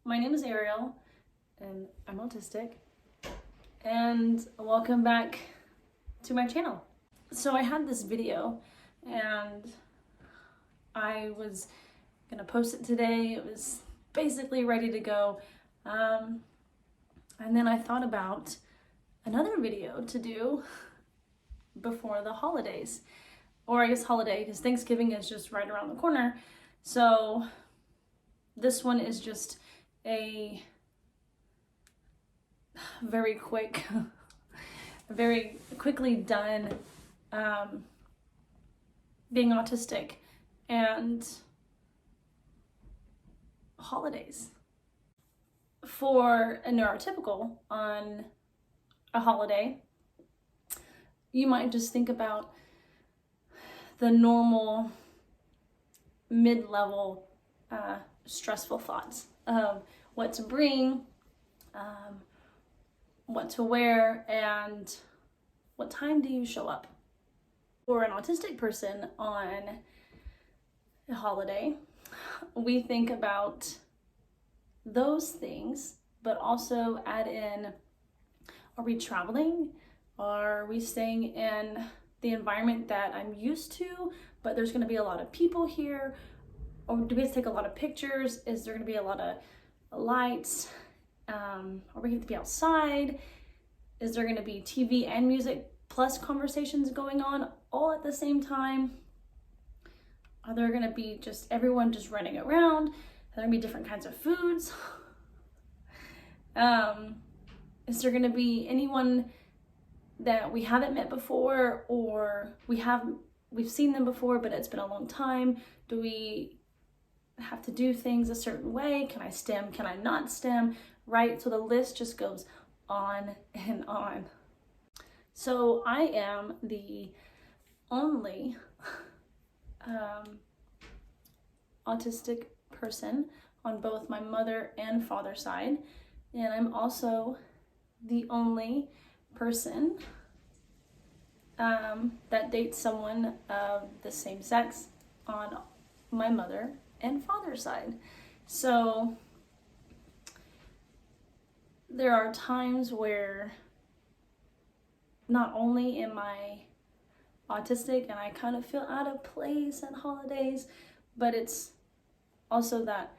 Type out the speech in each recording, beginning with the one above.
My name is Ariel, and I'm autistic, and welcome back to my channel. So I had this video, and I was gonna post it today. It was basically ready to go, and then I thought about another video to do before the holidays, or I guess holiday, because Thanksgiving is just right around the corner. So this one is just a very quickly done being autistic and holidays. For a neurotypical on a holiday, you might just think about the normal mid-level stressful thoughts of what to bring, what to wear, and what time do you show up. For an autistic person on a holiday, we think about those things, but also add in, are we traveling? Are we staying in the environment that I'm used to, but there's gonna be a lot of people here? Or do we have to take a lot of pictures? Is there gonna be a lot of lights? Are we going to be outside? Is there gonna be TV and music plus conversations going on all at the same time? Are there gonna be just everyone just running around? Are there gonna be different kinds of foods? Is there gonna be anyone that we haven't met before, or we've seen them before, but it's been a long time? Do we have to do things a certain way? Can I stem? Can I not stem? Right? So the list just goes on and on. So I am the only autistic person on both my mother and father side, and I'm also the only person that dates someone of the same sex on my mother and father's side. So there are times where not only am I autistic and I kind of feel out of place at holidays, but it's also that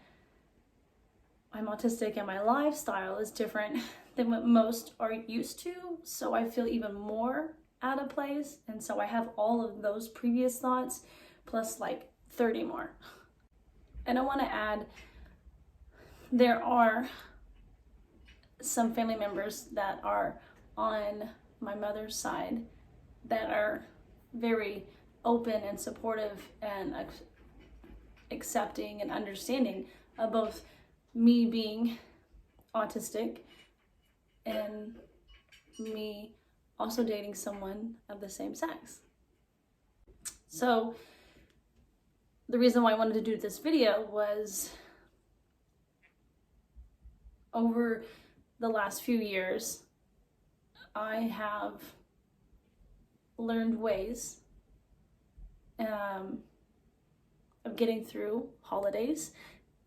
I'm autistic and my lifestyle is different than what most are used to, so I feel even more out of place, and so I have all of those previous thoughts plus like 30 more. And I want to add, there are some family members that are on my mother's side that are very open and supportive and accepting and understanding of both me being autistic and me also dating someone of the same sex. So the reason why I wanted to do this video was, over the last few years, I have learned ways of getting through holidays,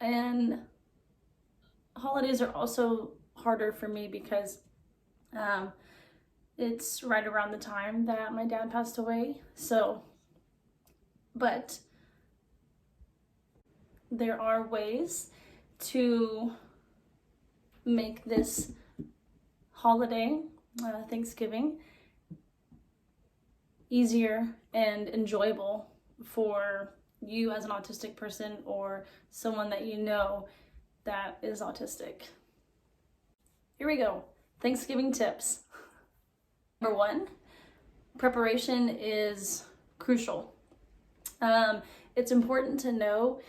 and holidays are also harder for me because it's right around the time that my dad passed away. So, but there are ways to make this holiday, Thanksgiving, easier and enjoyable for you as an autistic person or someone that you know that is autistic. Here we go. Thanksgiving tips. Number one, preparation is crucial. It's important to know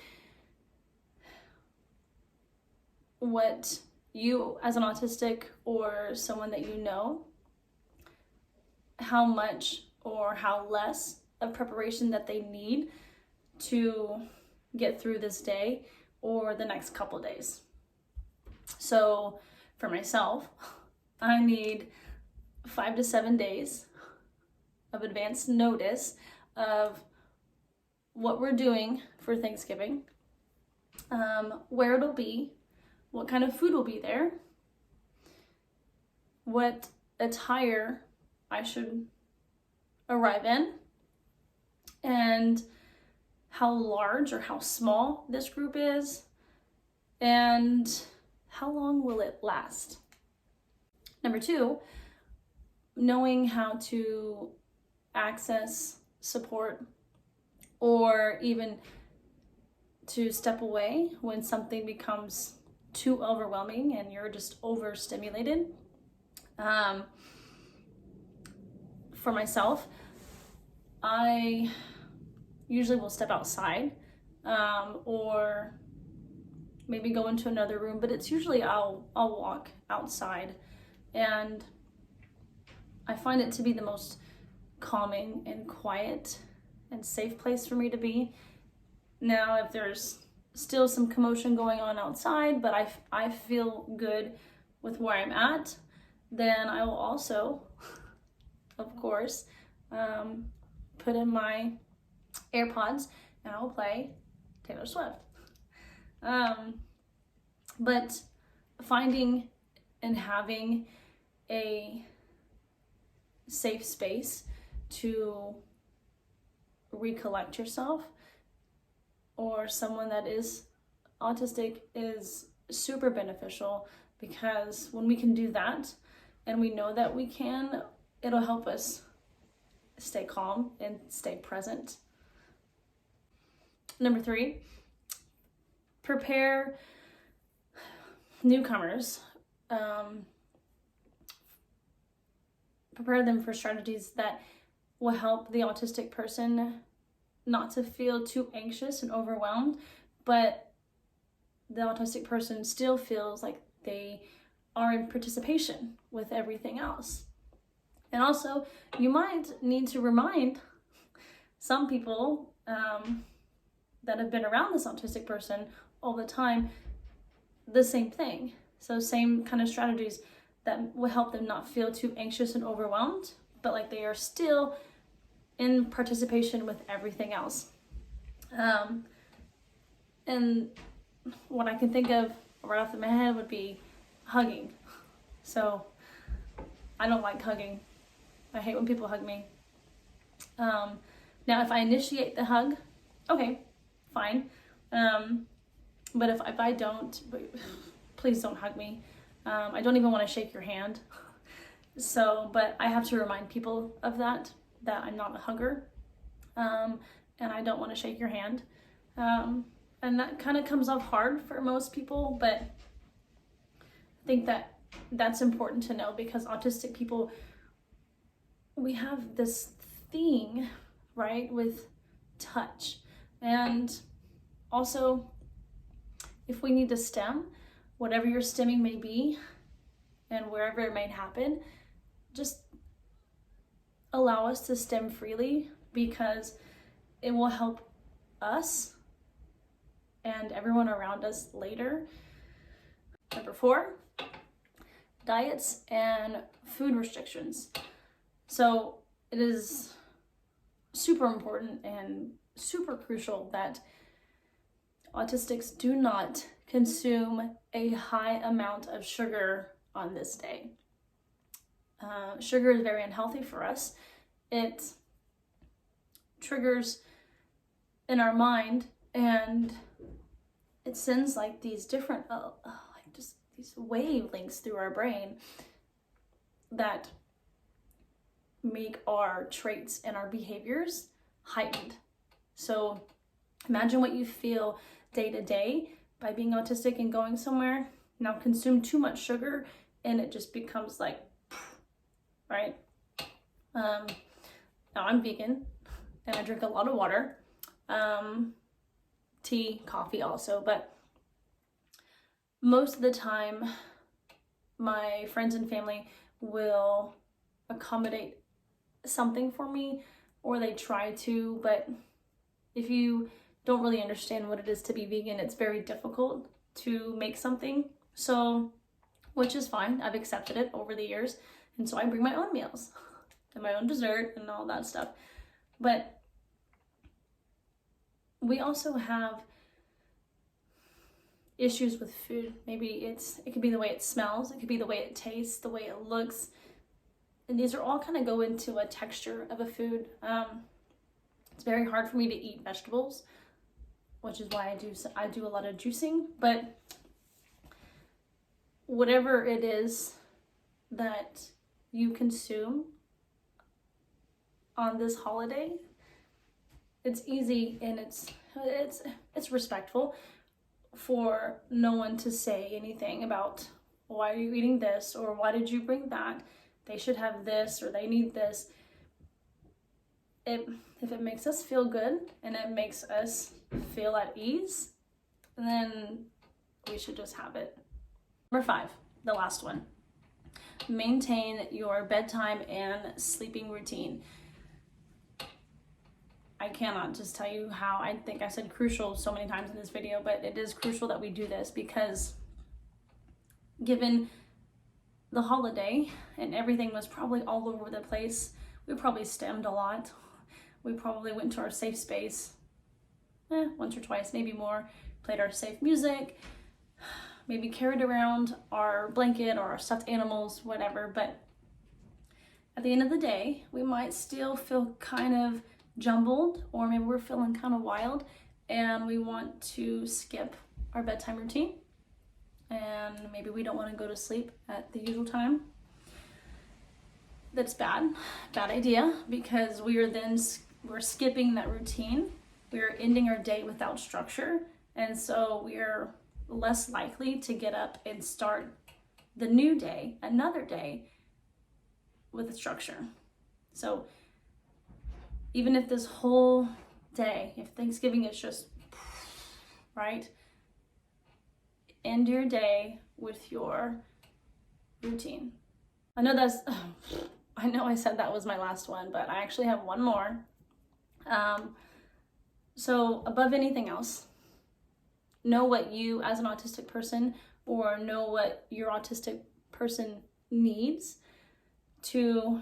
what you as an autistic or someone that you know, how much or how less of preparation that they need to get through this day or the next couple days. So for myself, I need 5 to 7 days of advance notice of what we're doing for Thanksgiving, where it'll be, what kind of food will be there, what attire I should arrive in, and how large or how small this group is, and how long will it last. Number 2, knowing how to access support, or even to step away when something becomes too overwhelming and you're just overstimulated. For myself, I usually will step outside, or maybe go into another room, but it's usually I'll walk outside, and I find it to be the most calming and quiet and safe place for me to be. Now, if there's still some commotion going on outside, but I feel good with where I'm at, then I will also, of course, put in my AirPods and I'll play Taylor Swift. But finding and having a safe space to recollect yourself, or someone that is autistic, is super beneficial, because when we can do that and we know that we can, it'll help us stay calm and stay present. Number 3, prepare newcomers. Prepare them for strategies that will help the autistic person not to feel too anxious and overwhelmed, but the autistic person still feels like they are in participation with everything else. And also, you might need to remind some people that have been around this autistic person all the time the same thing. So same kind of strategies that will help them not feel too anxious and overwhelmed, but like they are still in participation with everything else. And what I can think of right off my head would be hugging. So I don't like hugging. I hate when people hug me. Now, if I initiate the hug, okay, fine. But if I don't, please don't hug me. I don't even want to shake your hand. So, but I have to remind people of that I'm not a hugger, and I don't want to shake your hand. And that kind of comes off hard for most people, but I think that's important to know, because autistic people, we have this thing, right, with touch. And also, if we need to stem, whatever your stemming may be and wherever it may happen, just allow us to stem freely, because it will help us and everyone around us later. Number 4, diets and food restrictions. So it is super important and super crucial that autistics do not consume a high amount of sugar on this day. Sugar is very unhealthy for us. It triggers in our mind, and it sends like these different, like just these wavelengths through our brain that make our traits and our behaviors heightened. So imagine what you feel day to day by being autistic and going somewhere. Now consume too much sugar and it just becomes like, right? Now I'm vegan and I drink a lot of water, tea, coffee also, but most of the time my friends and family will accommodate something for me, or they try to, but if you don't really understand what it is to be vegan, it's very difficult to make something. So, which is fine, I've accepted it over the years, and so I bring my own meals and my own dessert and all that stuff. But we also have issues with food. Maybe it could be the way it smells, it could be the way it tastes, the way it looks. And these are all kind of go into a texture of a food. It's very hard for me to eat vegetables, which is why I do a lot of juicing. But whatever it is that you consume on this holiday, it's easy and it's respectful for no one to say anything about why are you eating this or why did you bring that. They should have this or they need this. If it makes us feel good and it makes us feel at ease, then we should just have it. Number 5, the last one. Maintain your bedtime and sleeping routine. I cannot just tell you how, I think I said crucial so many times in this video, but it is crucial that we do this because given the holiday and everything was probably all over the place, we probably stemmed a lot. We probably went to our safe space once or twice, maybe more, played our safe music, maybe carried around our blanket or our stuffed animals, whatever. But at the end of the day, we might still feel kind of jumbled, or maybe we're feeling kind of wild and we want to skip our bedtime routine. And maybe we don't want to go to sleep at the usual time. That's bad idea, because we're skipping that routine. We're ending our day without structure, and so we're less likely to get up and start the new day, another day, with a structure. So even if this whole day, if Thanksgiving is just right, end your day with your routine. I know I said that was my last one, but I actually have one more. So above anything else, know what you as an autistic person, or know what your autistic person needs to,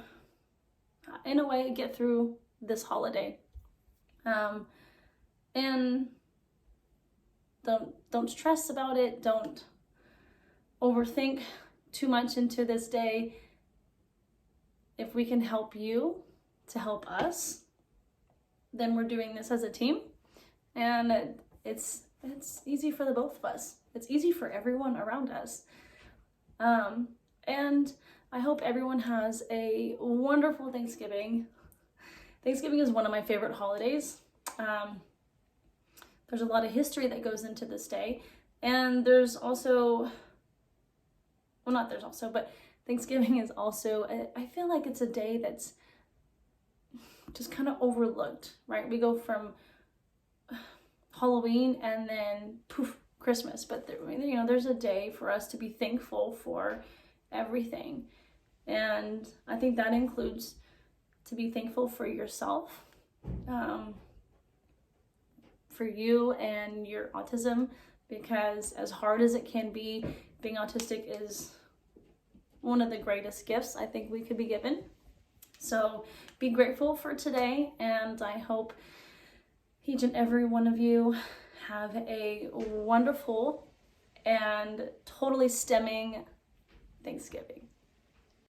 in a way, get through this holiday. And don't stress about it. Don't overthink too much into this day. If we can help you to help us, then we're doing this as a team. And it's easy for the both of us. It's easy for everyone around us. And I hope everyone has a wonderful Thanksgiving. Thanksgiving is one of my favorite holidays. There's a lot of history that goes into this day. And there's also, well, not there's also, but Thanksgiving is also, I feel like it's a day that's just kind of overlooked, right? We go from Halloween and then poof, Christmas. But there's a day for us to be thankful for everything. And I think that includes to be thankful for yourself, for you and your autism, because as hard as it can be, being autistic is one of the greatest gifts I think we could be given. So be grateful for today, and I hope each and every one of you have a wonderful and totally stemming Thanksgiving.